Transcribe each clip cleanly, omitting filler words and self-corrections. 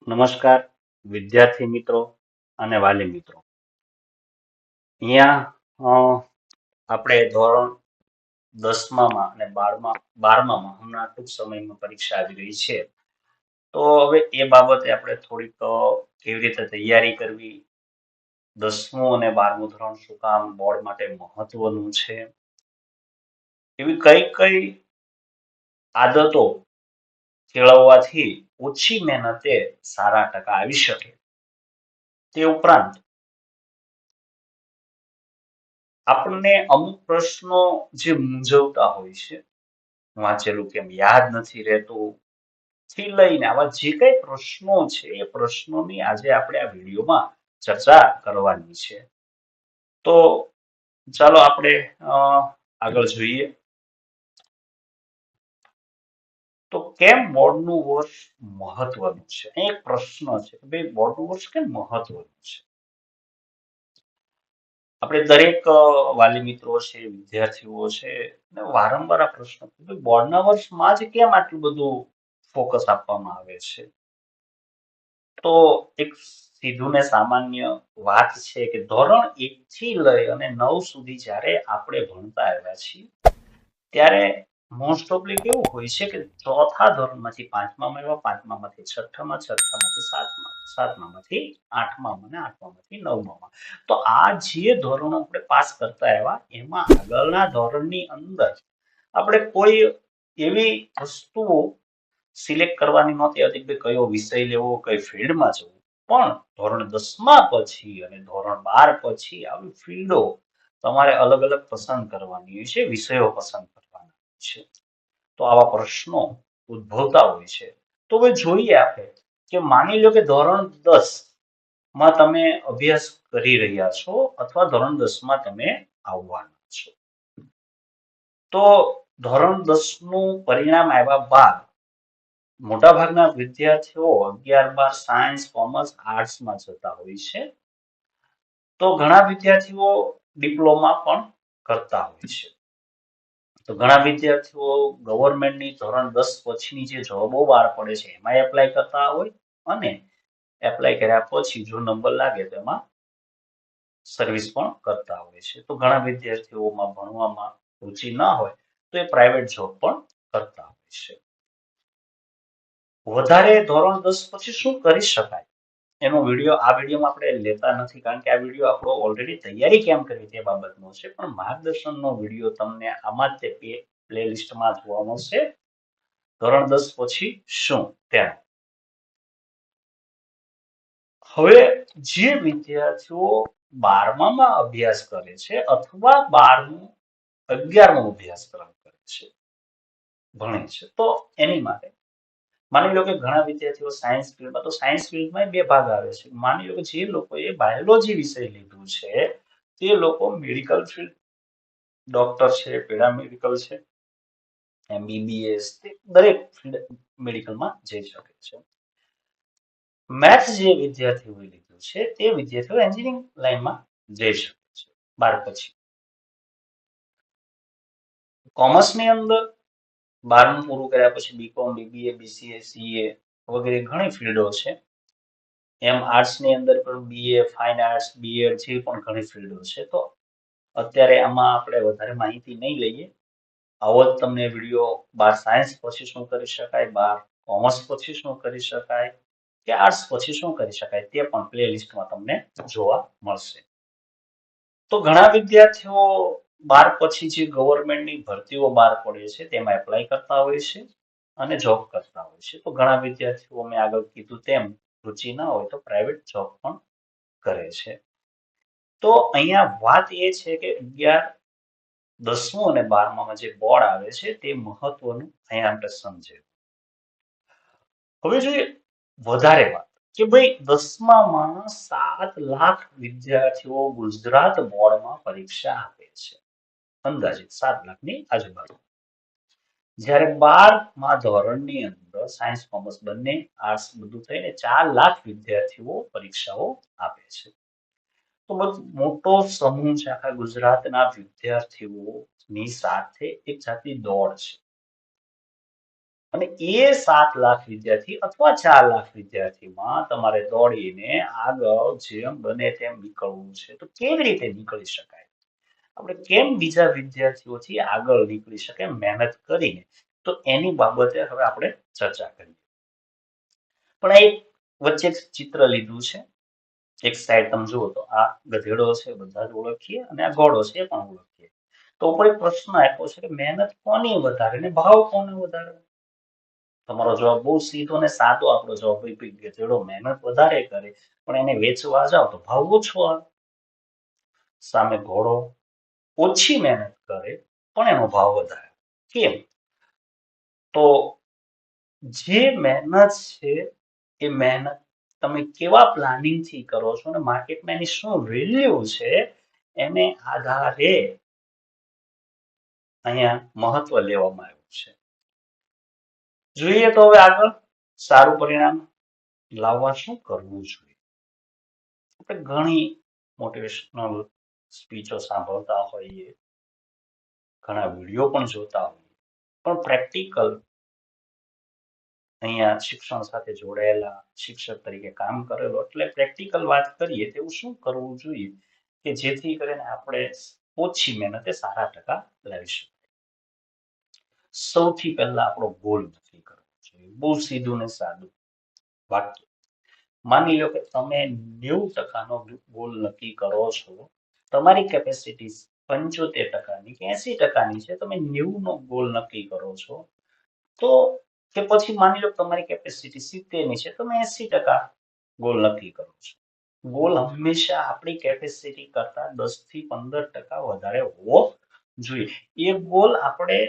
નમસ્કાર વિદ્યાર્થી મિત્રો અને વાલી મિત્રો. અહીંયા આપણે ધોરણ 10માં અને 12માં હમણાં ટૂંક સમયમાં પરીક્ષા આવી રહી છે. તો હવે એ બાબતે આપણે થોડીક કેવી રીતે તૈયારી કરવી, 10મું અને 12મું ધોરણ શું કામ બોર્ડ માટે મહત્વનું છે, એવી કઈ કઈ આદતો કેળવવાથી ઓછી મહેનતે સારા ટકા આવી શકે. તે ઉપરાંત આપણને અમુક પ્રશ્નો જે મૂંઝવતા હોય છે, વાંચેલું કેમ યાદ નથી રહેતું, થી લઈને આવા જે કઈ પ્રશ્નો છે એ પ્રશ્નોની આજે આપણે આ વિડીયોમાં ચર્ચા કરવાની છે. તો ચાલો આપણે આગળ જોઈએ. તો કેમ બોર્ડનું વર્ષ મહત્વનું છે? એક પ્રશ્ન છે કે ભાઈ બોર્ડનું વર્ષ કેમ મહત્વનું છે? આપણે દરેક વાલી મિત્રો છે, વિદ્યાર્થીઓ છે, ને વારંવાર આ પ્રશ્ન બોર્ડના વર્ષમાં જ કેમ આટલું બધું ફોકસ આપવામાં આવે છે? તો એક સીધું ને સામાન્ય વાત છે કે ધોરણ 1 થી લઈ અને 9 સુધી જ્યારે આપણે ભણતા આવ્યા છીએ ત્યારે મોસ્ટ ઓફલી કેવું હોય છે કે ચોથા ધોરણમાંથી પાંચમામાં આવ્યા, પાંચમામાંથી છઠ્ઠામાં, છઠ્ઠામાંથી સાતમા, સાતમામાંથી આઠમામાં અને આઠમામાંથી નવમામાં. તો આ જે ધોરણો આપણે પાસ કરતા આવ્યા એમાં આગળના ધોરણની અંદર આપણે કોઈ એવી વસ્તુઓ સિલેક્ટ કરવાની નહોતી હતી કે કયો વિષય લેવો, કઈ ફિલ્ડમાં જવું. પણ ધોરણ 10માં પછી અને ધોરણ 12 પછી આવી ફિલ્ડો તમારે અલગ અલગ પસંદ કરવાની હોય છે, વિષયો પસંદ કરવાના હોય છે. તો આવા પ્રશ્નો ઉદ્ભવતા હોય છે. તો હવે જોઈએ આપણે કે માની લો કે ધોરણ 10માં તમે અભ્યાસ કરી રહ્યા છો અથવા ધોરણ 10માં તમે આવવાના છો. તો ધોરણ 10નું પરિણામ આવ્યા બાદ મોટાભાગના વિદ્યાર્થીઓ 11-12 સાયન્સ, કોમર્સ, આર્ટ્સમાં જતા હોય છે. તો ઘણા વિદ્યાર્થીઓ ડિપ્લોમા પણ કરતા હોય છે. તો ઘણા વિદ્યાર્થીઓ ગવર્મેન્ટની ધોરણ 10 પછીની જે જોબો બહાર પડે છે એમાં એપ્લાય કરતા હોય અને એપ્લાય કર્યા પછી જો નંબર લાગે તો એમાં સર્વિસ પણ કરતા હોય છે. તો ઘણા વિદ્યાર્થીઓમાં ભણવામાં રુચિ ના હોય તો એ પ્રાઇવેટ જોબ પણ કરતા હોય છે. વધારે ધોરણ 10 પછી શું કરી શકાય એનો આ વિડીયોમાં આપણે લેતા નથી, કારણ કે આ વિડીયો આપણો ઓલરેડી તૈયારી કેમ કરવી તે બાબતનો છે, પણ માર્ગદર્શનનો વિડીયો તમને આમાં જ તે પ્લેલિસ્ટમાં જોવા મળશે. ધોરણ 10 પછી શું તેમ. હવે જે વિદ્યાર્થીઓ 12માં અભ્યાસ કરે છે અથવા 11મો અભ્યાસક્રમ કરે છે, ભણે છે, તો એની માટે માની લો કે ઘણા વિદ્યાર્થીઓ સાયન્સ ફિલ્ડમાં, તો સાયન્સ ફિલ્ડમાં બે ભાગ આવે છે. માની લો કે જે લોકોએ બાયોલોજી વિષય લીધું છે તે લોકો મેડિકલ ફિલ્ડ, ડોક્ટર છે, પેરામેડિકલ છે, MBBS, દરેક ફિલ્ડ મેડિકલમાં જઈ શકે છે. મેથ્સ જે વિદ્યાર્થીઓએ લીધું છે તે વિદ્યાર્થીઓ એન્જિનિયરિંગ લાઈનમાં જઈ શકે છે 12 પછી. કોમર્સની અંદર 12મું પૂરું કર્યા પછી બીકોમ, બીબીએ, બીસીએ, સીએ વગેરે ઘણી ફિલ્ડો છે. એમ આર્ટ્સની અંદર પણ બીએ, ફાઇન આર્ટ્સ, બીએડ જે પણ ઘણી ફિલ્ડો છે. તો અત્યારે આમાં આપણે વધારે માહિતી નહીં લઈએ. આવો જ તમને વિડીયો 12 સાયન્સ પછી શું કરી શકાય, 12 કોમર્સ પછી શું કરી શકાય કે આર્ટ્સ પછી શું કરી શકાય તે પણ પ્લેલિસ્ટમાં તમને જોવા મળશે. તો ઘણા વિદ્યાર્થીઓ 12 પછી જે ગવર્મેન્ટની ભરતીઓ બહાર પડે છે તેમાં એપ્લાય કરતા હોય છે અને જોબ કરતા હોય છે. તો ઘણા વિદ્યાર્થીઓ મેં આગળ કીધું તેમ રુચિ ના હોય તો પ્રાઇવેટ જોબ પણ કરે છે. તો અહીંયા વાત એ છે કે 11, 10મું અને 12માં જે બોર્ડ આવે છે તે મહત્વનું અહીંયા આપણે સમજે. હવે જોઈએ વધારે વાત કે ભાઈ 10માં 7 લાખ વિદ્યાર્થીઓ ગુજરાત બોર્ડમાં પરીક્ષા આપે છે, અંદાજિત 7 લાખની આજુબાજુ. જ્યારે 12મા ધોરણની અંદર સાયન્સ, કોમર્સ બંને, આર્ટ્સ બધું થઈને 4 લાખ વિદ્યાર્થીઓ પરીક્ષાઓ આપે છે. તો બહુ મોટો સમૂહ છે આખા ગુજરાતના વિદ્યાર્થીઓની સાથે એક જાતની દોડ છે. અને એ 7 લાખ વિદ્યાર્થી અથવા 4 લાખ વિદ્યાર્થીમાં તમારે દોડીને આગળ જેમ બને તેમ નીકળવું છે. તો કેવી રીતે નીકળી શકાય? આપણે કેમ બીજા વિદ્યાર્થીઓથી આગળ નીકળી શકે મહેનત કરીને? તો એની બાબતે હવે આપણે ચર્ચા કરીએ. પણ એક વચ્ચે એક ચિત્ર લીધું છે. એક સાઈડ તમે જુઓ તો આ ગધેડો છે, બધા જ ઓળખીએ, અને આ ઘોડો છે એ પણ ઓળખીએ. તો ઉપર એક પ્રશ્ન આપ્યો છે કે મહેનત કોની વધારે ને ભાવ કોને વધારે? તમારો જવાબ બહુ સીધો ને સાદો આપણો જવાબ હોય કે ગધેડો મહેનત વધારે કરે પણ એને વેચવા જાવ તો ભાવ ઓછો આવે. સામે ઘોડો ઓછી મહેનત કરે પણ એનો ભાવ વધારે. કેમ? તો જે મહેનત છે એ મહેનત તમે કેવા પ્લાનિંગ થી કરો છો અને માર્કેટમાં એની શું વેલ્યુ છે એને આધારે અહીંયા મહત્વ લેવામાં આવ્યું છે. જોઈએ તો હવે આગળ સારું પરિણામ લાવવા શું કરવું જોઈએ? આપણે ઘણી મોટિવેશનલ સ્પીચો સાંભળતા હોઈએ, ઘણા વિડીયો પણ જોતા હોઈએ, પણ પ્રેક્ટિકલ અહીંયા શિક્ષણ સાથે જોડાયેલા શિક્ષક તરીકે કામ કરેલો એટલે પ્રેક્ટિકલ વાત કરીએ તો એવું શું કરવું જોઈએ કે જેથી કરીને આપણે ઓછી મહેનતે સારા ટકા લાવી શકીએ? સૌથી પહેલા આપણો ગોલ નક્કી કરવો જોઈએ. બહુ સીધું ને સાદું વાક્ય. માની લો કે તમે 90%નો ગોલ નક્કી કરો છો. તમારી કેપેસિટી 75%ની કે 80%ની છે, તમે 90નો ગોલ નક્કી કરો છો. તો કે પછી માની લો તમારી કેપેસિટી 70ની છે, તમે 80% ગોલ નક્કી કરો છો. ગોલ હંમેશા આપણી કેપેસિટી કરતા 10 થી 15% વધારે હોવો જોઈએ. એ ગોલ આપણે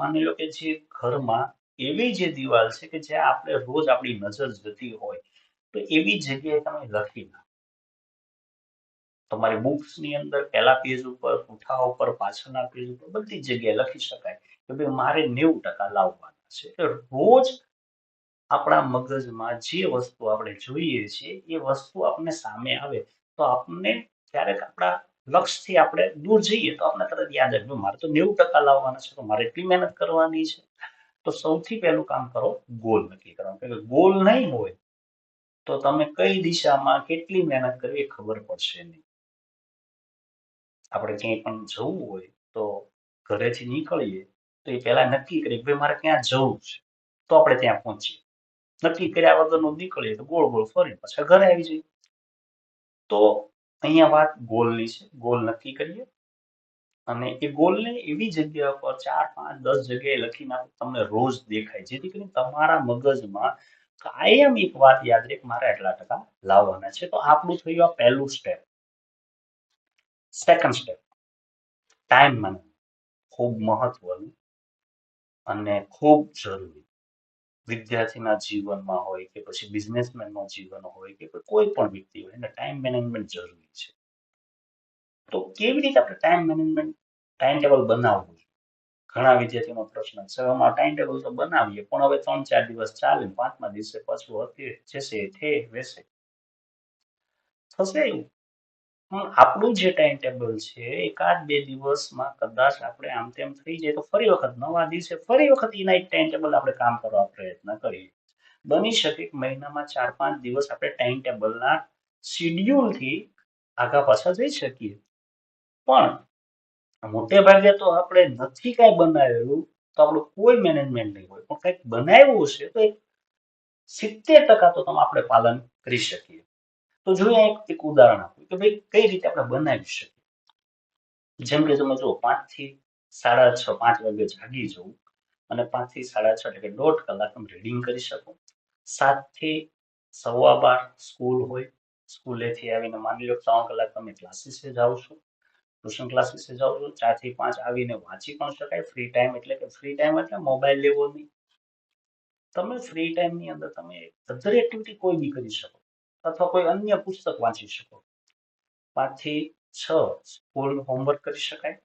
માની લો કે જે ઘરમાં એવી જે દિવાલ છે કે જ્યાં આપણે રોજ આપણી નજર જતી હોય તો એવી જગ્યાએ તમે લખી નાખો. તમારી બુક્સ ની અંદર પહેલા પેજ ઉપર, પુઠા ઉપર, પાછળના પેજ ઉપર બધી જગ્યાએ લખી શકાય કે ભાઈ મારે 90% લાવવાના છે. એટલે રોજ આપણા મગજમાં જે વસ્તુ આપણે જોઈએ છીએ એ વસ્તુ આપણને સામે આવે તો આપણને ક્યારેક આપણા લક્ષ્યથી આપણે દૂર જઈએ તો આપણને તરત યાદ આવે મારે તો 90% લાવવાના છે તો મારે એટલી મહેનત કરવાની છે. તો સૌથી પહેલું કામ કરો, ગોલ નક્કી કરવાનું. કે ગોલ નહીં હોય તો તમે કઈ દિશામાં કેટલી મહેનત કરવી એ ખબર પડશે નહીં. આપણે ક્યાંય પણ જવું હોય તો ઘરેથી નીકળીએ તો એ પહેલા નક્કી કરીએ કે ભાઈ મારે ક્યાં જવું છે તો આપણે ત્યાં પહોંચીએ. નક્કી કર્યા વગરનું નીકળીએ તો ગોળ ગોળ ફરીને પાછા ઘરે આવી જઈએ. તો અહીંયા વાત ગોલની છે. ગોલ નક્કી કરીએ અને એ ગોલને એવી જગ્યા પર 4, 5, 10 જગ્યાએ લખી નાખો તમને રોજ દેખાય, જેથી કરીને તમારા મગજમાં કાયમ એક વાત યાદ રહે કે મારે આટલા ટકા લાવવાના છે. તો આપણું થયું આ પહેલું step. Second step, time management. ખૂબ મહત્વનું અને ખૂબ જરૂરી. વિદ્યાર્થીના જીવનમાં હોય કે પછી બિઝનેસમેનના જીવન હોય કે કોઈ પણ વ્યક્તિ હોય એને ટાઈમ મેનેજમેન્ટ જરૂરી છે. તો કેવી રીતે આપણે ટાઈમ મેનેજમેન્ટ ટાઈમ ટેબલ બનાવવું? ઘણા વિદ્યાર્થીનો પ્રશ્ન છે અમારે ટાઈમ ટેબલ તો બનાવીએ પણ હવે 3-4 દિવસ ચાલે, 5મા દિવસે પાછું હતી જશે થે વેસે થશે એવું. પણ આપણું જે ટાઈમ ટેબલ છે એકાદ બે દિવસમાં કદાચ આપણે આમ તેમ થઈ જાય તો ફરી વખત નવા દિવસે ફરી વખત એના એક ટાઈમ ટેબલ આપણે કામ કરવા પ્રયત્ન કરીએ. બની શકે કે મહિનામાં 4-5 દિવસ આપણે ટાઈમ ટેબલના શિડ્યુલથી આગા પાછા જઈ શકીએ. પણ મોટે ભાગે તો આપણે નથી કાંઈ બનાવેલું તો આપણું કોઈ મેનેજમેન્ટ નહીં હોય. પણ કંઈક બનાવ્યું છે તો 70% તો આપણે પાલન કરી શકીએ. તો જોઈએ એક ઉદાહરણ આપું કે ભાઈ કઈ રીતે આપણે બનાવી શકીએ. જેમ કે તમે જુઓ 5 થી 6:30, 5 વાગે જાગી જવું અને 5 થી 6:30 એટલે કે 1.5 કલાક તમે રીડિંગ કરી શકો. 7 થી 12:15 સ્કૂલ હોય, સ્કૂલેથી આવીને માની લો 3 કલાક તમે ક્લાસીસે જાઓ છો, ટ્યુશન ક્લાસીસે જાઓ છો. 4 થી 5 આવીને વાંચી પણ શકાય. ફ્રી ટાઈમ એટલે મોબાઈલ લેવો નહીં. તમે ફ્રી ટાઈમની અંદર તમે અધર એક્ટિવિટી કોઈ બી કરી શકો અથવા કોઈ અન્ય પુસ્તક વાંચી શકો. 5 થી 6 સ્કૂલ હોમવર્ક કરી શકાય.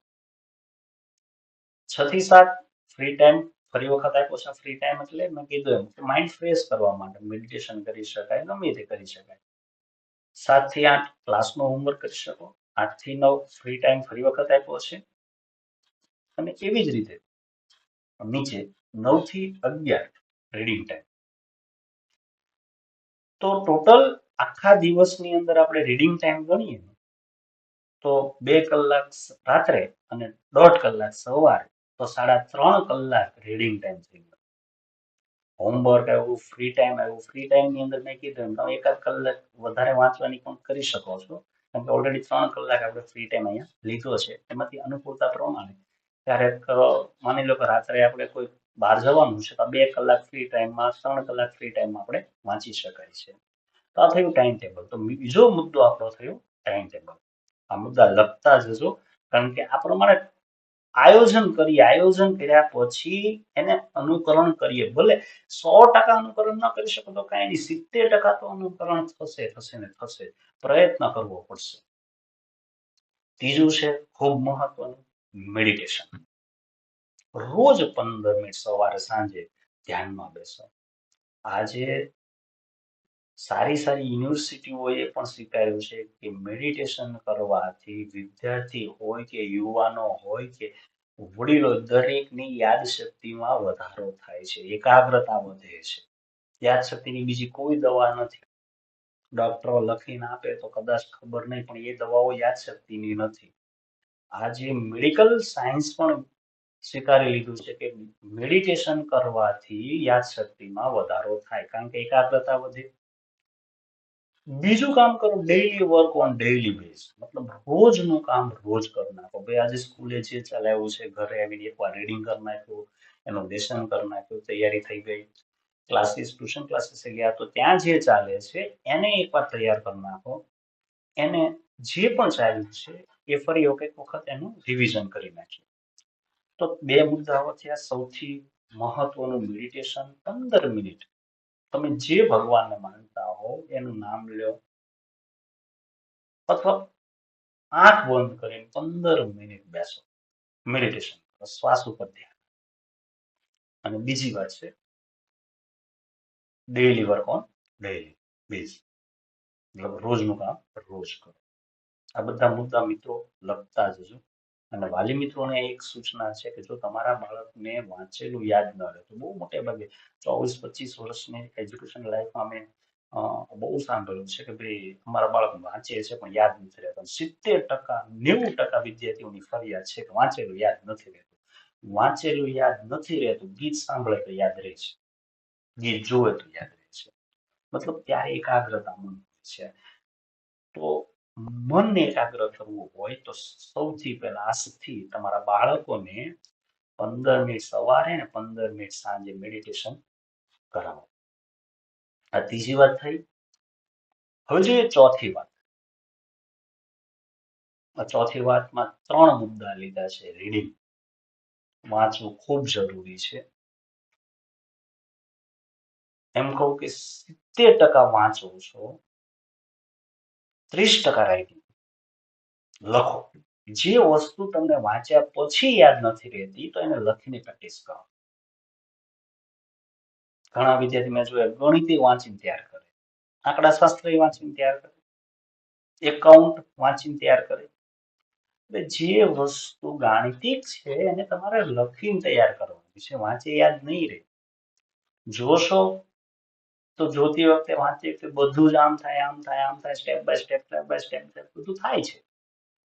6 થી 7 ફ્રી ટાઈમ ફરી વખત આપ્યો છે. ફ્રી ટાઈમ એટલે મેં કીધું એમ કે માઇન્ડ ફ્રેશ કરવા માટે મેડિટેશન કરી શકાય, ગમે તે કરી શકાય. 7 થી 8 ક્લાસનો હોમવર્ક કરી શકો. 8 થી 9 ફ્રી ટાઈમ ફરી વખત આપ્યો છે. અને એવી જ રીતે નીચે 9 થી 11 રીડિંગ ટાઈમ. તો ટોટલ આખા દિવસની અંદર આપણે રીડિંગ ટાઈમ ગણીએ તો 2 કલાક રાત્રે અને 1.5 કલાક સવારે, તો 3.5 કલાક રીડિંગ ટાઈમ થઈ ગયો. હોમવર્ક આવ્યું, ફ્રી ટાઈમ આવ્યું. ફ્રી ટાઈમની અંદર મેં કીધું તમે એકાદ કલાક વધારે વાંચવાની પણ કરી શકો છો, કારણ કે ઓલરેડી 3 કલાક આપણે ફ્રી ટાઈમ અહીંયા લીધો છે. એમાંથી અનુકૂળતા પ્રમાણે ક્યારેક માની લો કે રાત્રે આપણે કોઈ બહાર જવાનું છે, તો 2 કલાક ફ્રી ટાઈમમાં, 3 કલાક ફ્રી ટાઈમમાં આપણે વાંચી શકાય છે. તો આ થયું ટાઈમ ટેબલ. તો બીજો મુદ્દો આપણો થયો ટાઈમ ટેબલ. આ મુદ્દા લખતા જજો, કારણ કે આ પ્રમાણે આયોજન કરીએ. આયોજન કર્યા પછી એને અનુકરણ કરીએ. ભલે 100% અનુકરણ ન કરી શકો તો કાંઈ નહીં, 70% તો અનુકરણ થશે ને થશે. પ્રયત્ન કરવો પડશે. ત્રીજું છે ખૂબ મહત્વનું, મેડિટેશન. રોજ 15 મિનિટ સવારે સાંજે ધ્યાનમાં બેસો. આજે સારી સારી યુનિવર્સિટીઓએ પણ સ્વીકાર્યું છે કે મેડિટેશન કરવાથી વિદ્યાર્થી હોય કે યુવાનો હોય કે વડીલો, દરેકની યાદશક્તિમાં વધારો થાય છે, એકાગ્રતા વધે છે. યાદશક્તિની બીજી કોઈ દવા નથી. ડોક્ટરો લખીને આપે તો કદાચ ખબર નહીં, પણ એ દવાઓ યાદશક્તિની નથી. આજે મેડિકલ સાયન્સ પણ સ્વીકારી લીધું છે કે મેડિટેશન કરવાથી યાદશક્તિમાં વધારો થાય, કારણ કે એકાગ્રતા વધે. બીજું કામ કરો, daily work on daily base, મતલબ રોજનું કામ રોજ કરી નાખો. ભાઈ આજે સ્કૂલે જે ચલાવ્યું છે, ઘરે આવીને એકવાર રીડિંગ કરી નાખ્યું, એનું લેસન કરી નાખ્યું, તૈયારી થઈ ગઈ. ક્લાસીસ, ટ્યુશન ક્લાસીસ ગયા તો ત્યાં જે ચાલે છે એને એકવાર તૈયાર કરી નાખો. એને જે પણ ચાલ્યું છે એ ફરી એક વખત એનું રિવિઝન કરી નાખીએ. તો 2 મુદ્દાઓ થયા. સૌથી મહત્વનું મેડિટેશન, 15 મિનિટ તમે જે ભગવાનને માનતા હો એનું નામ લ્યો, અથવા આંખ બંધ કરીને 15 મિનિટ બેસો, મેડિટેશન કરો, શ્વાસ ઉપર ધ્યાન. અને બીજી વાત છે daily work on daily base, મતલબ રોજનું કામ રોજ કરો. આ બધા મુદ્દા મિત્રો લખતા જજો. અને વાલી મિત્રોને એક સૂચના છે કે જો તમારા બાળકને વાંચેલું યાદ ન રહે તો બહુ મોટે ભાગે 24-25 વર્ષની એજ્યુકેશન લાઈફમાં મેં બહુ સાંભળ્યું છે કે ભાઈ અમારા બાળક વાંચે છે પણ યાદ નથી રહેતું. 70%, 90% વિદ્યાર્થીઓની ફરિયાદ છે કે વાંચેલું યાદ નથી રહેતું. વાંચેલું યાદ નથી રહેતું, ગીત સાંભળે તો યાદ રહે છે, ગીત જોવે તો યાદ રહે છે. મતલબ ત્યાં એકાગ્રતા મન છે. તો મનને એકાગ્ર કરવું હોય તો સૌથી પહેલા આજથી તમારા બાળકોને 15 મિનિટ સવારે ને 15 મિનિટ સાંજે મેડિટેશન કરાવો. આ ત્રીજી વાત થઈ. હવે જોઈએ ચોથી વાત. આ ચોથી વાતમાં 3 મુદ્દા લીધા છે. રીડિંગ, વાંચવું ખૂબ જરૂરી છે. એમ કહું કે 70% વાંચો છો, 30% રાઇટિંગ લખો. જે વસ્તુ તમને વાંચ્યા પછી યાદ નથી રહેતી તો એને લખીને પ્રેક્ટિસ કરો. ઘણા વિદ્યાર્થી મેં જોયા ગણિત વાંચીને તૈયાર કરે, આંકડાશાસ્ત્ર વાંચીને તૈયાર કરે, એકાઉન્ટ વાંચીને તૈયાર કરે. જે વસ્તુ ગાણિતિક છે એને તમારે લખીને તૈયાર કરવાની છે, વાંચે યાદ નહીં રહે. જોશો તો જોતી વખતે વાંચતી વખતે બધું જ આમ થાય, આમ થાય, આમ થાય, step by step, step by step બધું થાય છે.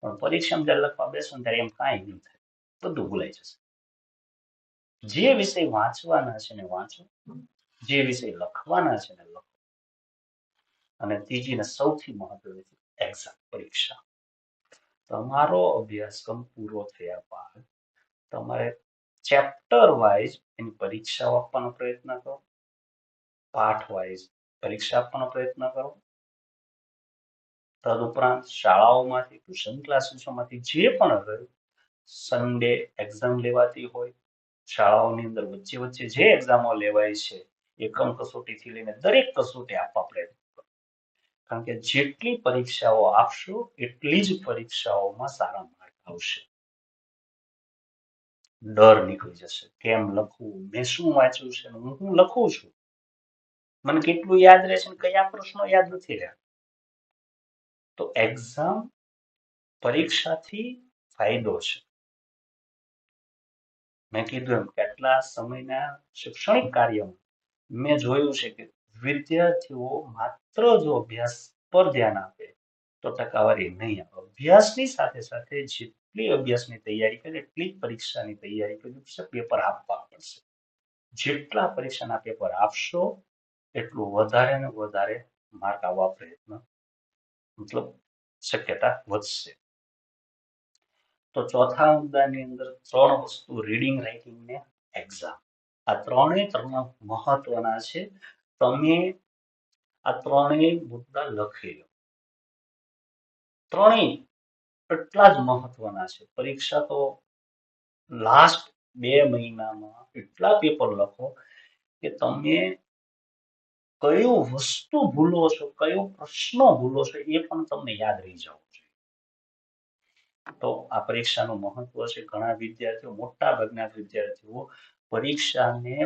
પણ પરીક્ષામાં જ્યારે લખવા બેસો ત્યારે એમ કાંઈ નહીં થાય, બધું ભૂલાઈ જશે. જે વિષય વાંચવાના છે ને વાંચો, જે વિષય લખવાના છે ને લખો. અને ત્રીજી ને સૌથી મહત્વની એક્ઝામ, પરીક્ષા. તમારો અભ્યાસક્રમ પૂરો થયા બાદ તમારે ચેપ્ટર વાઇઝ એની પરીક્ષાઓ આપવાનો પ્રયત્ન કરો, પાઠ વાઇઝ પરીક્ષા આપવાનો પ્રયત્ન કરો. તદુપરાંત શાળાઓમાંથી, ટ્યુશન ક્લાસીસોમાંથી જે પણ સન્ડે એક્ઝામ લેવાતી હોય, શાળાઓની અંદર વચ્ચે વચ્ચે જે એક્ઝામો લેવાય છે, એકમ કસોટીથી લઈને દરેક કસોટી આપવા પ્રયત્ન કરો. કારણ કે જેટલી પરીક્ષાઓ આપશો એટલી જ પરીક્ષાઓમાં સારા માર્ક આવશે. ડર નીકળી જશે, કેમ લખવું, મેં શું વાંચ્યું છે, હું લખું છું, મને કેટલું યાદ રહેશે, કયા પ્રશ્નો યાદ નથી રહ્યા. તો એક્ઝામ, પરીક્ષાથી ફાયદો છે. મેં કીધું એમ કે આટલા સમયના શૈક્ષણિક કાર્યમાં મેં જોયું છે કે વિદ્યાર્થીઓ માત્ર જો અભ્યાસ પર ધ્યાન આપે તો ટકાવારી નહીં આવે. અભ્યાસની સાથે સાથે જેટલી અભ્યાસની તૈયારી કરે એટલી જ પરીક્ષાની તૈયારી કરવી પડશે, પેપર આપવા પડશે. જેટલા પરીક્ષાના પેપર આપશો એટલું વધારે ને વધારે માર્ક આવવા પ્રયત્ન મતલબ શક્યતા વધશે. તો ચોથા મુદ્દાની અંદર 3 વસ્તુ રીડિંગ, રાઇટિંગ ને એક્ઝામ. આ ત્રણ મહત્વના છે. તમે આ ત્રણેય મુદ્દા લખી લો. ત્રણેય એટલા જ મહત્વના છે. પરીક્ષા તો લાસ્ટ 2 મહિનામાં એટલા પેપર લખો કે તમે કયું વસ્તુ ભૂલો છો, કયો પ્રશ્ન ભૂલો છો એ પણ તમને યાદ રહી જવું જોઈએ. તો આ પરીક્ષાનું મહત્વ છે. ઘણા વિદ્યાર્થીઓ, મોટા ભાગના વિદ્યાર્થીઓ પરીક્ષાને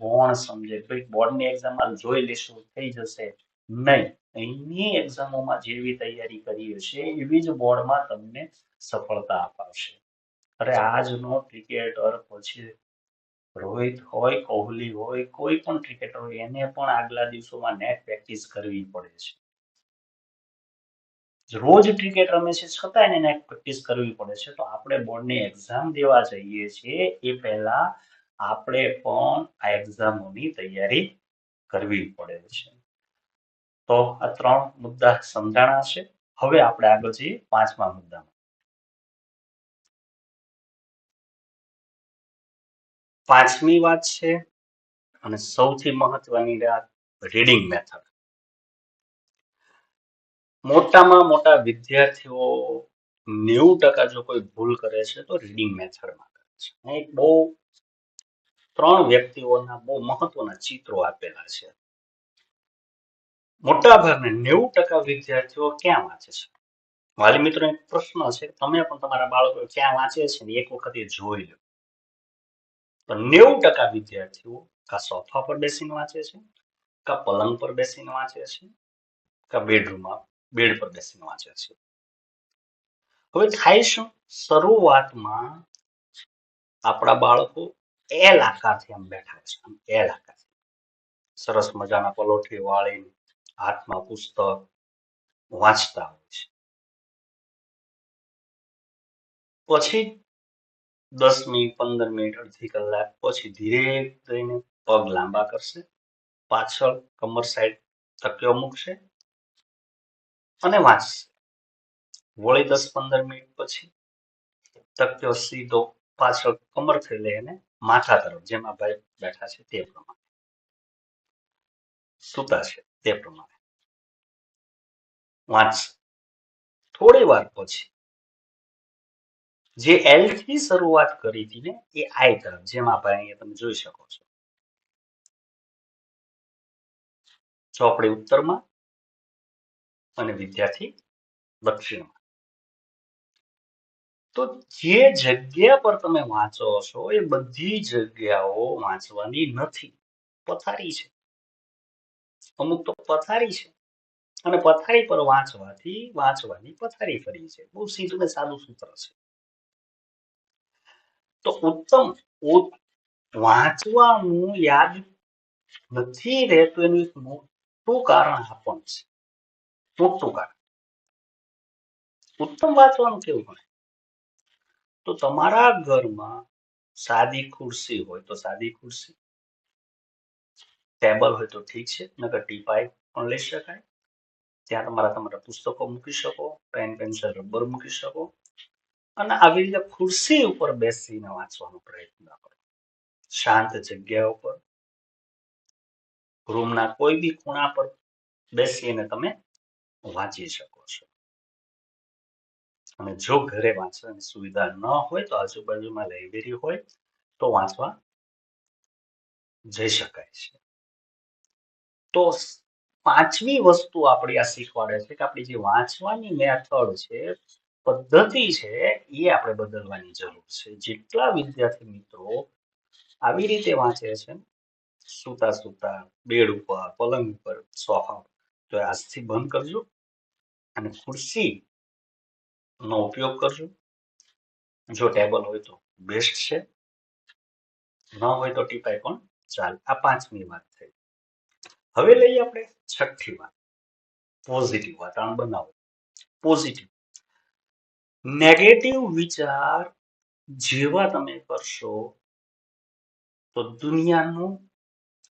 ગૌણ સમજે. ભાઈ બોર્ડની એક્ઝામમાં જોઈ લેશું થઈ જશે, નહીં. અહીંની એક્ઝામોમાં જેવી તૈયારી કરી હશે એવી જ બોર્ડમાં તમને સફળતા અપાવશે. અરે આજનો ક્રિકેટર પછી રોહિત હોય, કોહલી હોય, કોઈ પણ ક્રિકેટર હોય, એને પણ આગલા દિવસોમાં નેટ પ્રેક્ટિસ કરવી પડે છે. રોજ ક્રિકેટ રમે છે છતાં એને નેટ પ્રેક્ટિસ કરવી પડે છે. તો આપણે બોર્ડની એક્ઝામ દેવા જઈએ છીએ એ પહેલા આપણે પણ આ એક્ઝામોની તૈયારી કરવી પડે છે. તો આ 3 મુદ્દા સમજાણા છે. હવે આપણે આગળ જઈએ 5મા મુદ્દામાં. 5મી વાત છે અને સૌથી મહત્વની વાત, રીડિંગ મેથડ. મોટામાં મોટા વિદ્યાર્થીઓ 90% જો કોઈ ભૂલ કરે છે તો રીડિંગ મેથડમાં કરે છે. એક બહુ 3 વ્યક્તિઓના બહુ મહત્વના ચિત્રો આપેલા છે. મોટા ભાગના 90% વિદ્યાર્થીઓ ક્યાં વાંચે છે? વાલી મિત્રો, એક પ્રશ્ન છે, તમે પણ તમારા બાળકો ક્યાં વાંચે છે ને એક વખત એ જોઈ લો. તો 90% વિદ્યાર્થીઓ કા સોફા પર બેસીને વાંચે છે, કા પલંગ પર બેસીને વાંચે છે, કા બેડ પર બેસીને વાંચે છે. હવે થાય શું? શરૂઆતમાં આપણા બાળકો એલ આકારથી આમ બેઠા છે, આમ એલ આકાર, સરસ મજાના પલોઠી વાળી, હાથમાં પુસ્તક વાંચતા હોય છે. પછી 10 મિનિટ, 15 મિનિટ, અડધી કલાક પછી ધીરે થઈને પગ લાંબા કરશે, પાછળ કમર સાઈડ તકિયો મૂકશે અને વાંચશે. વળી 10-15 મિનિટ પછી તકિયો સીધો પાછળ કમરથી લઈને માથા તરફ, જેમાં ભાઈ બેઠા છે તે પ્રમાણે, સૂતા છે તે પ્રમાણે વાંચશે. થોડી વાર પછી જે એલ થી શરૂઆત કરી હતી ને એ આઈ તરફ, જેમાં ભાઈ અહીંયા તમે જોઈ શકો છો, ચોપડી ઉત્તરમાં અને વિદ્યાર્થી દક્ષિણમાં. તો જે જગ્યા પર તમે વાંચો છો એ બધી જગ્યાઓ વાંચવાની નથી, પથારી છે. અમુક તો પથારી છે અને પથારી પર વાંચવાથી વાંચવાની પથારી ફરી છે. બહુ સીધું ને સાદું સૂત્ર છે. તો ઉત્તમ વાંચવાનું યાદ નથી રહેતું એનું એક મોટું કારણ આ પણ છે. મોટું કારણ. ઉત્તમ વાંચવાનું કેવું બને? તો તમારા ઘરમાં સાદી ખુરશી હોય તો સાદી ખુરશી, ટેબલ હોય તો ઠીક છે, નકર ટીપાઈ પણ લઈ શકાય. ત્યાં તમારા પુસ્તકો મૂકી શકો, પેન પેન્સિલ રબર મૂકી શકો અને આવી રીતે ખુરશી ઉપર બેસીને વાંચવાનો પ્રયત્ન કરો. શાંત જગ્યા ઉપર, રૂમના કોઈ બી ખૂણા પર બેસીને તમે વાંચી શકો છો. અને જો ઘરે વાંચવાની સુવિધા ન હોય તો આજુબાજુમાં લાઇબ્રેરી હોય તો વાંચવા જઈ શકાય છે. તો 5મી વસ્તુ આપણી આ શીખવાડે છે કે આપણી જે વાંચવાની મેથડ છે, પદ્ધતિ છે, એ આપણે બદલવાની જરૂર છે. જેટલા વિદ્યાર્થી મિત્રો આવી રીતે વાંચે છે, સૂતા સૂતા, બેડ ઉપર, પલંગ ઉપર, સોફા ઉપર, તો આજથી બંધ કરજો અને ખુરશી નો ઉપયોગ કરજો. જો ટેબલ હોય તો બેસ્ટ છે. ન હોય તો ટીપાય પણ ચાલે. આ 5મી વાત થઈ. હવે લઈએ આપણે 6ઠ્ઠી વાત, પોઝિટિવ વાતાવરણ બનાવો. પોઝિટિવ. નેગેટિવ વિચાર જેવા તમે કરશો તો દુનિયાનું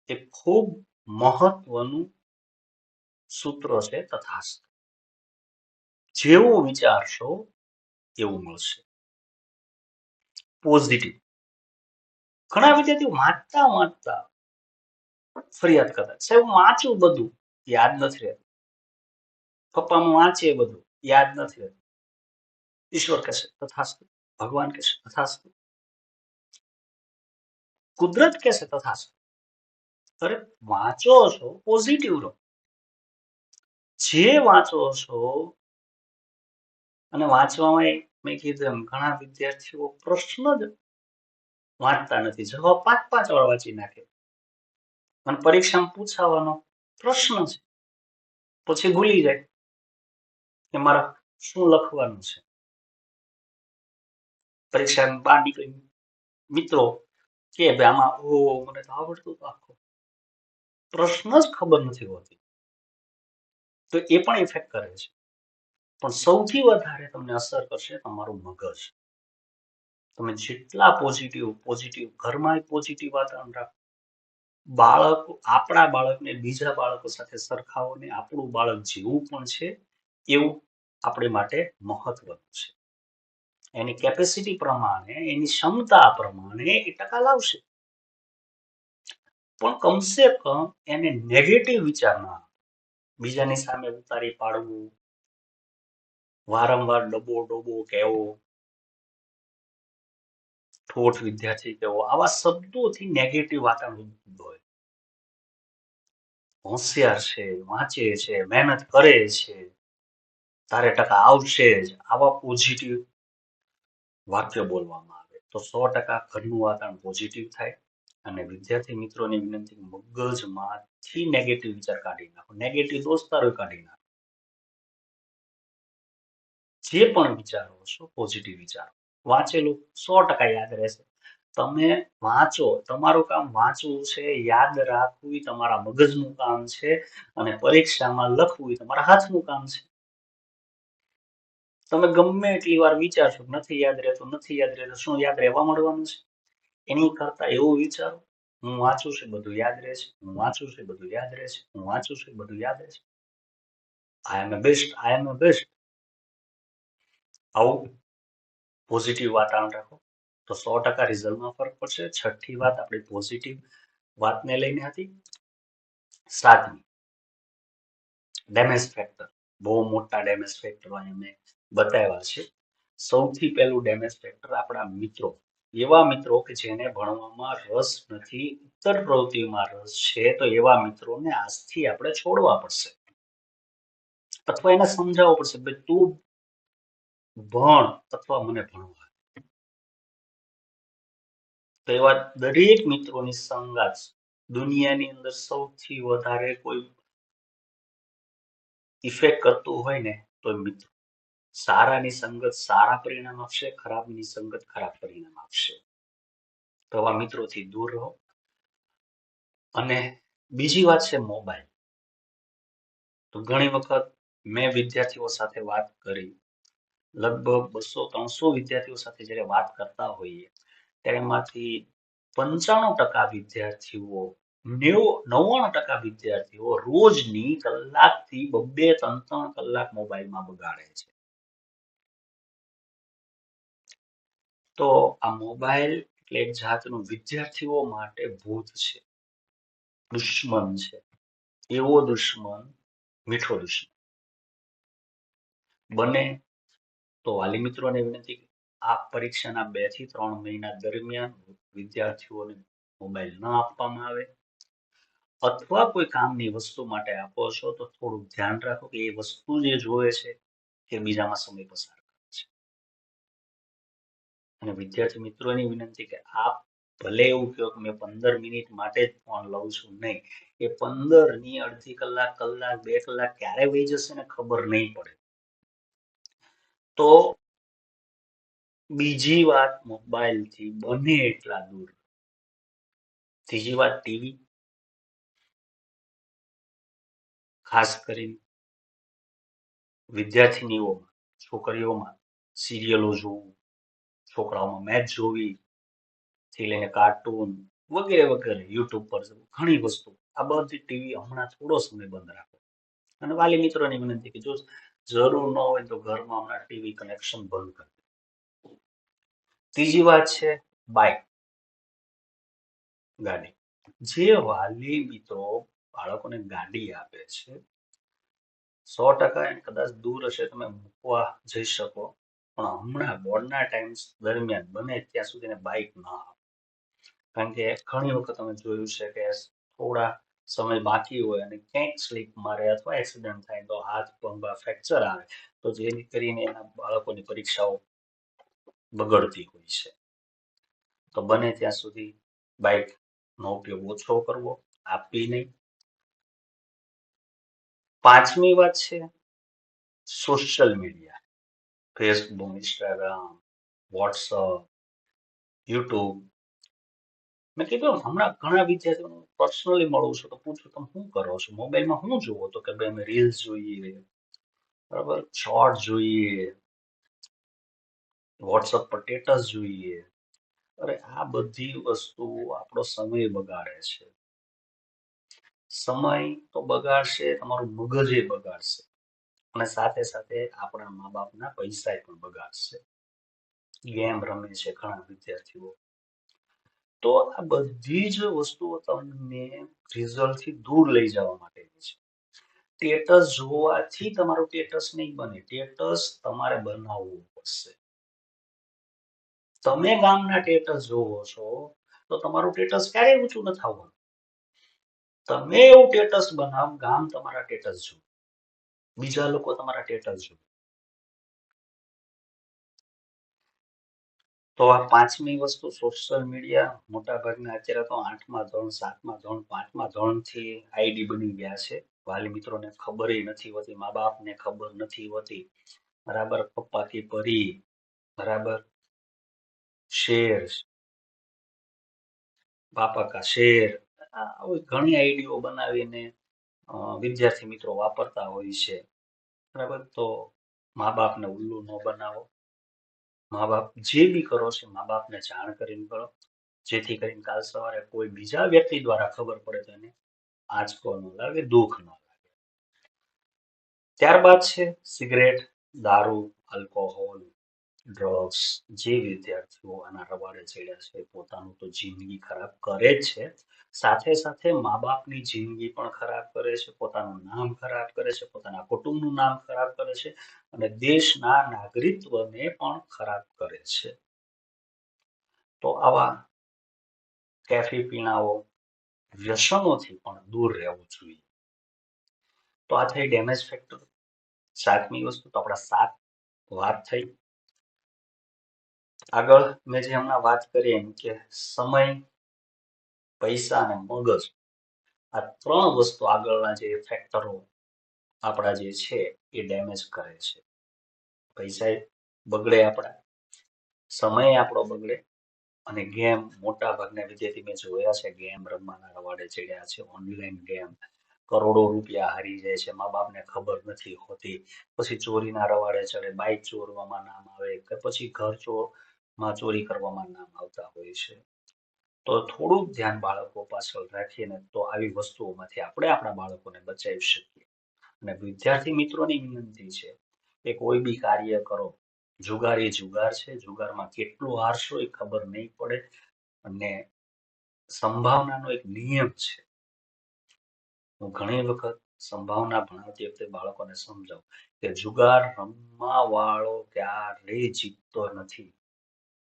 એક ખૂબ મહત્વનું સૂત્ર છે તથાસ્તુ. જેવું વિચારશો એવું મળશે. પોઝિટિવ. ઘણા વિદ્યાર્થીઓ વાંચતા ફરિયાદ કરતા, સાહેબ હું વાંચું બધું યાદ નથી રહેતું. પપ્પાનું વાંચે બધું યાદ નથી રહેતું. ઈશ્વર કહેશે તથાસ્તુ, ભગવાન કહેશે તથાસ્તુ, કુદરત કહેશે તથાસ્તુ. અરે વાંચો છો પોઝિટિવ રહો. જે વાંચો છો, અને વાંચવામાં મેં કીધું એમ ઘણા વિદ્યાર્થીઓ પ્રશ્ન જ વાંચતા નથી, જવાબ 5-5 વાર વાંચી નાખે. અને પરીક્ષામાં પૂછાવાનો પ્રશ્ન છે પછી ભૂલી જાય કે મારે શું લખવાનું છે. પરીક્ષામાં બહાર નીકળી મિત્રો કે ભાઈ આમાં મને તો આવડતું તો આખો પ્રશ્ન જ ખબર નથી હોતી, તો એ પણ ઇફેક્ટ કરે છે. પણ સૌથી વધારે તમને અસર કરશે તમારું મગજ. તમે જેટલા પોઝિટિવ ઘરમાં પોઝિટિવ વાતાવરણ રાખો. આપણા બાળકને બીજા બાળકો સાથે સરખાવો ને, આપણું બાળક જેવું પણ છે એવું આપણે માટે મહત્વનું છે. એની કેપેસિટી પ્રમાણે, એની ક્ષમતા પ્રમાણે એ ટકા લાવશે. પણ કમસે કમ એને નેગેટિવ વિચાર ના, બીજાની સામે ઉતારી પાડવું, વારંવાર ડબો કહેવો, ઠોઠ વિદ્યાર્થી કહેવો, આવા શબ્દોથી નેગેટિવ વાતાવરણ હોય. હોશિયાર છે, વાંચે છે, મહેનત કરે છે, તારે ટકા આવશે જ, આવા પોઝિટિવ વાક્ય બોલવામાં આવે તો 100% ઘરનું વાતાવરણ પોઝિટિવ થાય. અને વિદ્યાર્થી મિત્રોની વિનંતી, મગજમાંથી નેગેટિવ વિચાર કાઢી નાખો, નેગેટિવ દોસ્તારો કાઢી નાખો. જે પણ વિચારો છો પોઝિટિવ વિચારો. વાંચેલું 100% યાદ રહેશે. તમે વાંચો, તમારું કામ વાંચવું છે, યાદ રાખવું તમારા મગજનું કામ છે, અને પરીક્ષામાં લખવું તમારા હાથનું કામ છે. તમે ગમે એટલી વાર વિચારશો નથી યાદ રહેતું, શું યાદ રહેવા મળવાનું છે? એની કરતા એવું વિચારો, હું વાંચું છું બધું યાદ રહેશે, હું વાંચું છું બધું યાદ રહેશે, હું વાંચું છું બધું યાદ રહેશે. આઈ એમ અ બેસ્ટ. આવું પોઝિટિવ વાતાવરણ રાખો તો 100% રિઝલ્ટમાં ફરક પડશે. 6ઠ્ઠી વાત આપણી પોઝિટિવ વાતને લઈને હતી. 7મી ડેમેજ ફેક્ટર. બહુ મોટા ડેમેજ ફેક્ટર મેં બતાવ્યા છે. સૌથી પહેલું ડેમેજ ફેક્ટર આપણા મિત્રો. એવા મિત્રો કે જેને ભણવામાં રસ નથી, ઇતર પ્રવૃત્તિમાં રસ છે, તો એવા મિત્રોને આજથી આપણે છોડવા પડશે, અથવા એને સમજાવવું પડશે ભાઈ તું ભણ અથવા મને ભણવા. તો એવા દરેક મિત્રોની સંગાત દુનિયાની અંદર સૌથી વધારે કોઈ ઇફેક્ટ કરતું હોય ને તો મિત્રો. સારાની સંગત સારા પરિણામ આપશે, ખરાબની સંગત ખરાબ પરિણામ આપશે. તો આવા મિત્રોથી દૂર રહો. અને બીજી વાત છે મોબાઈલ. તો ઘણી વખત મેં વિદ્યાર્થીઓ સાથે વાત કરી, લગભગ 200-300 વિદ્યાર્થીઓ સાથે જ્યારે વાત કરતા હોઈએ ત્યારે એમાંથી 95% વિદ્યાર્થીઓ, 99% વિદ્યાર્થીઓ રોજની કલાકથી 2-3 કલાક મોબાઈલમાં બગાડે છે. તો આ મોબાઈલ એટલે એક જાતનું વિદ્યાર્થીઓ માટે ભૂત છે, દુશ્મન છે. એવો દુશ્મન, મીઠો દુશ્મન. બને તો વાલી મિત્રોને વિનંતી, આ પરીક્ષાના 2 થી 3 મહિના દરમિયાન વિદ્યાર્થીઓને મોબાઈલ ન આપવામાં આવે. અથવા કોઈ કામની વસ્તુ માટે આપો છો તો થોડું ધ્યાન રાખો કે એ વસ્તુ જે જોવે છે કે બીજામાં સમય પસાર કરે છે. અને વિદ્યાર્થી મિત્રોની વિનંતી કે આપ ભલે એવું કહો કે મેં 15 મિનિટ માટે જ ફોન લઉં છું, નહીં, એ 15ની અડધી કલાક, 2 કલાક ક્યારે વહી જશે ને ખબર નહીં પડે. તો બીજી વાત, મોબાઈલથી બને એટલા દૂર. ત્રીજી વાત ટીવી, ખાસ કરીને વિદ્યાર્થીનીઓમાં, છોકરીઓમાં સિરિયલો જોવું, છોકરાઓમાં મેચ જોવી, થી લઈને કાર્ટૂન વગેરે વગેરે યુટ્યુબ પર ઘણી વસ્તુ આ બધી ટીવી હમણાં થોડો સમય બંધ રાખો અને વાલી મિત્રોની વિનંતી કે જો જરૂર ન હોય તો ઘરમાં હમણાં ટીવી કનેક્શન બંધ કરી દો. ત્રીજી વાત છે બાઇક, ગાડી. જે વાલી મિત્રો બાળકોને ગાડી આપે છે 100% એને કદાચ દૂર હશે તમે મૂકવા જઈ શકો પણ હમણાં બોર્ડના ટાઈમ દરમિયાન બને ત્યાં સુધી એને બાઇક ના આપો. કારણ કે ઘણી વખત અમે જોયું છે કે થોડા સમય બાકી હોય અને ક્યાંક સ્લીપ મારે અથવા એક્સિડન્ટ થાય તો હાથ પગમાં ફ્રેક્ચર આવે તો જેથી કરીને એના બાળકોની પરીક્ષાઓ બગડતી હોય છે. તો બને ત્યાં સુધી બાઇકનો ઉપયોગ ઓછો કરવો, આપવી નહીં. પાંચમી વાત છે social media, Facebook, Instagram, WhatsApp, YouTube. મેં કીધું હમણાં ઘણા વિદ્યાર્થીઓને પર્સનલી મળું છું તો પૂછું તમે શું કરો છો મોબાઈલમાં શું જોવો તો કે ભાઈ અમે રીલ્સ જોઈએ, બરાબર, શોર્ટ જોઈએ, વોટ્સઅપ પર સ્ટેટસ જોઈએ. અરે આ બધી વસ્તુ આપણો સમય બગાડે છે. સમય તો બગાડશે, તમારું મગજ બગાડશે અને સાથે સાથે આપણા મા બાપના પૈસા પણ બગાડશે. ગેમ રમે છે ઘણા વિદ્યાર્થીઓ. તો આ બધી જ વસ્તુઓ તમને રિઝલ્ટથી દૂર લઈ જવા માટેની છે. સ્ટેટસ જોવાથી તમારું સ્ટેટસ નહીં બને, સ્ટેટસ તમારે બનાવવું પડશે. તમે ગામના સ્ટેટસ જોવો છો તો તમારું સ્ટેટસ ક્યારેય ઊંચું ન થવાનું. તમે એવું સ્ટેટસ બનાવ ગામ તમારા સ્ટેટસ જુએ, બીજા લોકો તમારા સ્ટેટસ જુએ. તો આ પાંચમી વસ્તુ સોશિયલ મીડિયા મોટા ભાગના અત્યારે તો 8મા ધોરણ, 7મા ધોરણ, 5મા ધોરણથી આઈડી બની ગયા છે. વાલી મિત્રોને ખબર નથી હોતી, મા બાપને ખબર નથી હોતી, બરાબર, પપ્પા કી પરી, બરાબર, શેર, પાપા કા શેર, આવી ઘણી આઈડીઓ બનાવીને વિદ્યાર્થી મિત્રો વાપરતા હોય છે. બરાબર, તો મા બાપને ઉલ્લુ ન બનાવો. મા બાપ જે બી કરો છો મા બાપને જાણ કરીને કરો જેથી કરીને કાલ સવારે કોઈ બીજા વ્યક્તિ દ્વારા ખબર પડે તો એને આંચકો ન લાગે, દુઃખ ન લાગે. ત્યારબાદ છે સિગરેટ, દારૂ, આલ્કોહોલ, ડ્રગ્સ. જે વિદ્યાર્થીઓ આના રવાડે ચડ્યા છે પોતાનું તો જિંદગી ખરાબ કરે જ છે, સાથે સાથે મા બાપની જિંદગી પણ ખરાબ કરે છે, પોતાનું નામ ખરાબ કરે છે, પોતાના કુટુંબનું નામ ખરાબ કરે છે અને દેશના નાગરિકત્વને પણ ખરાબ કરે છે. તો આવા કેફી પીણાઓ, વ્યસનોથી પણ દૂર રહેવું જોઈએ. તો આ થઈ ડેમેજ ફેક્ટર. સાતમી વસ્તુ તો આપણા 7 વાત થઈ. આગળ મેં જે હમણાં વાત કરી એમ કે સમય, પૈસા અને મગજ, આ 3 વસ્તુ આગળના જે ફેક્ટરો આપણા જે છે એ ડેમેજ કરે છે. પૈસા બગડે આપણા, સમય આપણો બગડે અને ગેમ મોટા ભાગના વિદ્યાર્થી મેં જોયા છે ગેમ રમવાના રવાડે ચડ્યા છે, ઓનલાઈન ગેમ કરોડો રૂપિયા હારી જાય છે, મા બાપને ખબર નથી હોતી, પછી ચોરીના રવાડે ચડે, બાઇક ચોરવામાં નામ આવે કે પછી ઘર ચોરમાં ચોરી કરવામાં નામ આવતા હોય છે. તો થોડુંક ધ્યાન બાળકો પાછળ રાખીને તો આવી વસ્તુઓમાંથી આપણે આપણા બાળકોને બચાવી શકીએ. અને વિદ્યાર્થી મિત્રોની વિનંતી છે કે કોઈ બી કાર્ય કરો, જુગાર એ જુગાર છે, જુગારમાં કેટલું હારશો એ ખબર નહીં પડે અને સંભાવનાનો એક નિયમ છે. હું ઘણી વખત સંભાવના ભણાવતી વખતે બાળકોને સમજાવું કે જુગાર રમવા વાળો ક્યારેય જીતતો નથી.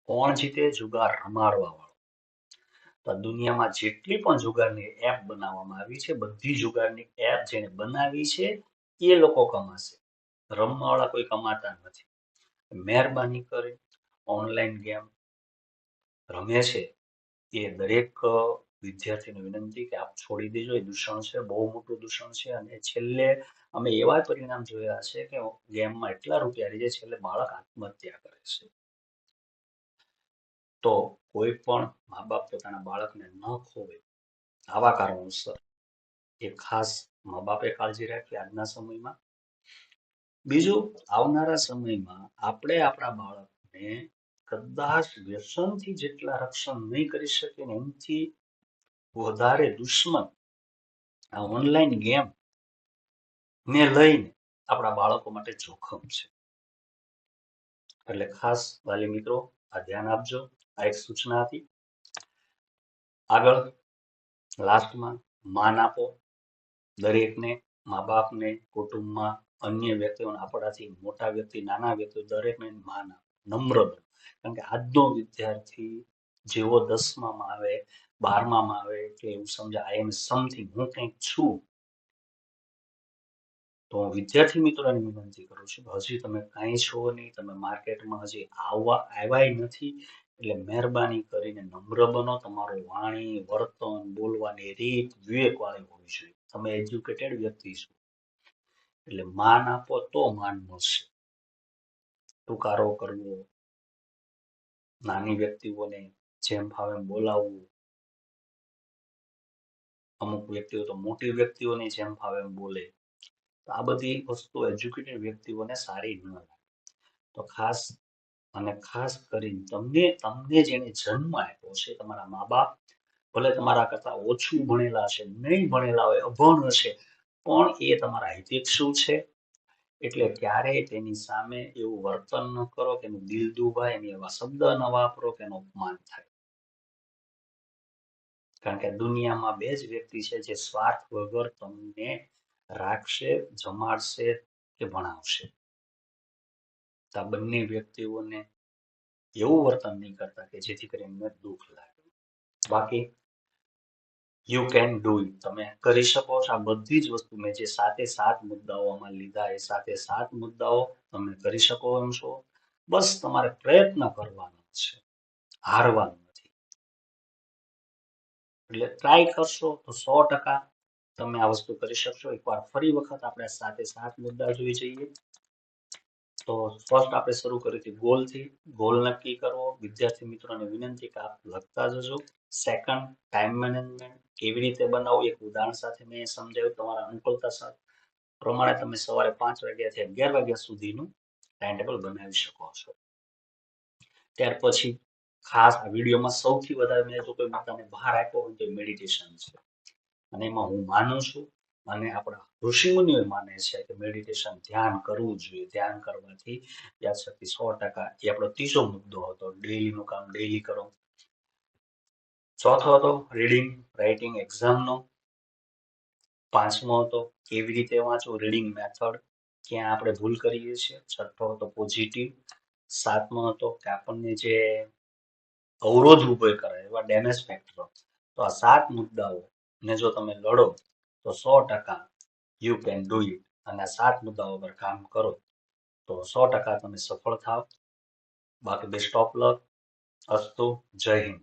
કોણ જીતે? જુગાર રમાડવા વાળો. તો દુનિયામાં જેટલી પણ જુગારની એપ બનાવવામાં આવી છે બધી જુગારની એપ જેને બનાવી છે એ લોકો કમાશે, રમવાવાળા કોઈ કમાતા નથી. મહેરબાની કરી ઓનલાઈન ગેમ રમે છે એ દરેક વિદ્યાર્થીને વિનંતી કે આપ છોડી દેજો, એ દૂષણ છે, બહુ મોટું દૂષણ છે અને છેલ્લે અમે એવા પરિણામ જોયા છે કે ગેમમાં એટલા રૂપિયા રહી જાય છેલ્લે બાળક આત્મહત્યા કરે છે. તો કોઈ પણ મા બાપ પોતાના બાળકને ન ખોવે આવા કારણોસર એ ખાસ મા બાપે કાળજી રાખી આજના સમયમાં. બીજું, આવનારા સમયમાં આપણે આપણા બાળકને કદાચ વ્યસનથી જેટલા રક્ષણ નહીં કરી શકીએ ને એનાથી વધારે દુશ્મન આ ઓનલાઈન ગેમ ને લઈને આપણા બાળકો માટે જોખમ છે. એટલે ખાસ વાલી મિત્રો આ ધ્યાન આપજો. આ એક સૂચના હતી. આગળ લાસ્ટમાં માન આપો દરેકને, મા બાપને, કુટુંબમાં અન્ય વ્યક્તિઓને, આપણાથી મોટા વ્યક્તિ, નાના વ્યક્તિ, દરેકને માન આપો, નમ્ર બનો. કારણ કે આજનો વિદ્યાર્થી જેવો 10માં આવે, 12માં આવે એટલે એવું સમજે આઈ એમ સમથિંગ, હું કંઈક છું. તો હું વિદ્યાર્થી મિત્રોને વિનંતી કરું છું, હજી તમે કાંઈ છો નહીં, તમે માર્કેટમાં હજી આવ્યા નથી, એટલે મહેરબાની કરીને નમ્ર બનો. તમારું વાણી, વર્તન, બોલવાની રીત વિવેકવાળી હોવી જોઈએ. તમે એજ્યુકેટેડ વ્યક્તિ છો એટલે માન આપો તો માન મળશે. તુકારો કરવો, નાની વ્યક્તિઓને જેમ ફાવે એમ બોલાવવું, અમુક વ્યક્તિઓ તો મોટી વ્યક્તિઓને જેમ ફાવે એમ બોલે, તો આ બધી વસ્તુ એજ્યુકેટેડ વ્યક્તિઓને સારી ન લાગે. તો ખાસ અને ખાસ કરીને તમને જેને જન્મ આપ્યો છે, તમારા મા બાપ ભલે તમારા કરતા ઓછું ભણેલા છે, નહીં ભણેલા હોય, અભણ હશે, પણ એ તમારા હિતેક્ષુ છે. એટલે ક્યારેય તેની સામે એવું વર્તન ન કરો કે એનું દિલ દુભાય, એની એવા શબ્દ ન વાપરો કે એનું અપમાન થાય. કારણ કે દુનિયામાં બે જ વ્યક્તિ છે જે સ્વાર્થ વગર તમને રાખશે, જમાડશે કે ભણાવશે. આ બંને વ્યક્તિઓને એવું વર્તન નહીં કરતા કે જેથી કરીને એમને દુઃખ લાગે. બાકી યુ કેન ડુ ઇટ, તમે કરી શકો છો. આ બધી જ વસ્તુ મેં જે 7 મુદ્દાઓમાં લીધા, એ 7 મુદ્દાઓ તમે કરી શકો એમ છો. બસ તમારે પ્રયત્ન કરવાનો છે, હારવાનું નથી. એટલે ટ્રાય કરશો તો 100% તમે આ વસ્તુ કરી શકશો. એકવાર ફરી વખત આપણે 7 મુદ્દા જોઈ જઈએ. તો ફર્સ્ટ આપણે શરૂ કરી હતી ગોલથી. ગોલ નક્કી કરવો. વિદ્યાર્થી મિત્રોને વિનંતી કે આપ લખતા જજો. સેકન્ડ, ટાઈમ મેનેજમેન્ટ કેવી રીતે બનાવવું, એક ઉદાહરણ સાથે મેં સમજાવ્યું. તમારા અનુકૂળતા સાથે પ્રમાણે તમે સવારે 5 વાગ્યાથી 11 વાગ્યા સુધીનું ટાઈમ ટેબલ બનાવી શકો છો. ત્યાર પછી ખાસ આ વિડીયોમાં સૌથી વધારે મેં જો કોઈ મુદ્દાને બહાર આપ્યો હોય તો મેડિટેશન છે. અને એમાં હું માનું છું અને આપણા ઋષિમુનિઓ માને છે કે મેડિટેશન ધ્યાન કરવું જોઈએ. ધ્યાન કરવાથી યાદશક્તિ 100%. એ આપણો ત્રીજો મુદ્દો હતો. ડેઈલીનું કામ ડેઈલી કરો. ચોથો હતો રીડિંગ રાઇટિંગ એક્ઝામનો. પાંચમો હતો કેવી રીતે વાંચવું, રીડિંગ મેથડ, ક્યાં આપણે ભૂલ કરીએ છીએ. છઠ્ઠો હતો પોઝિટિવ. સાતમો હતો કે આપણને જે અવરોધ ઉભો કરે એવા ડેમેજ ફેક્ટરો. તો આ 7 મુદ્દાઓ ને જો તમે લડો તો 100% યુ કેન ડુ ઇટ. અને આ 7 મુદ્દાઓ પર કામ કરો તો 100% તમે સફળ થાવ. બાકી બેસ્ટ ઓફ લક. અસ્તુ. જય હિન્દ.